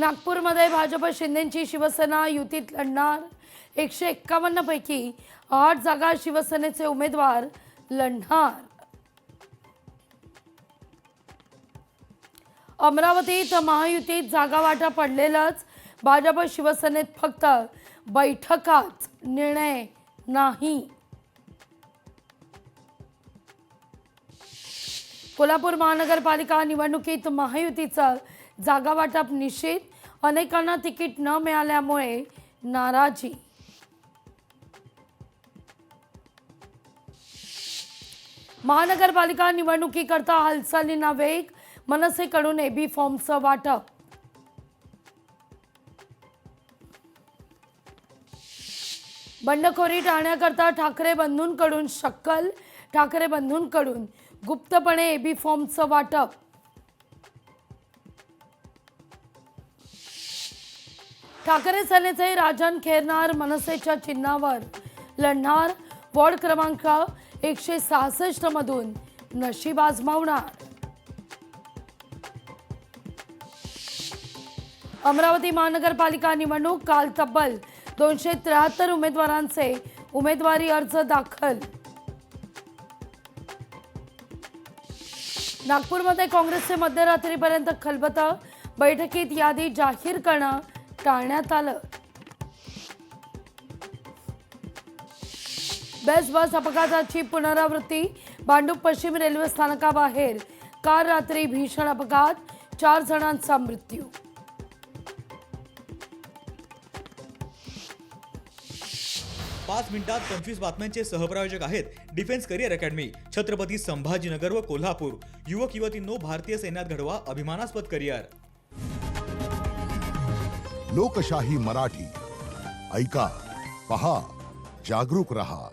नागपूरमध्ये भाजप शिंदेची शिवसेना युतीत लढणार। 151 पैकी 8 जागा शिवसेनेचे उमेदवार लढणार। अमरावतीत महायुतीत जागा वाटप पडलेलंच, भाजप शिवसेनेत फक्त बैठकाच, निर्णय नाही। कोल्हापूर महानगरपालिका निवडणुकीत महायुतीचं जागा वाटप निश्चित, अनेकांना तिकीट न मिळाल्यामुळे नाराजी। महानगरपालिका निवडणुकीकरता हालचालींना वेग, मनसेकडून एबी फॉर्मचं वाटप। बंडखोरी टाळण्याकरता ठाकरे बंधूंकडून शक्कल, ठाकरे बंधूंकडून गुप्तपणे एबी फॉर्मचं वाटप। ठाकरे सेनेचे राजन खेरनार मनसेच्या चिन्हावर लढणार, वॉर्ड क्रमांक 166 मधून नशीब आजमावणार। अमरावती महानगरपालिका निवडणूक, काल तब्बल 273 उमेदवारांचे उमेदवारी अर्ज दाखल। नागपूरमध्ये काँग्रेसचे मध्यरात्रीपर्यंत खलबतं, बैठकीत यादी जाहीर करणं टाळण्यात आलं। बेस्ट बस अपघाताची पुनरावृत्ती, भांडूप पश्चिम रेल्वे स्थानकाबाहेर कार रात्री भीषण अपघात, 4 जणांचा मृत्यू। 5 मिनिटात 25 बातम्यांचे सहप्रायोजक आहेत defence career academy, Chhatrapati Sambhajinagar व कोल्हापूर। युवक युवतींनो, भारतीय सैन्यात घडवा अभिमानास्पद करिअर। लोकशाही मराठी, ऐका, पहा, जागरूक रहा।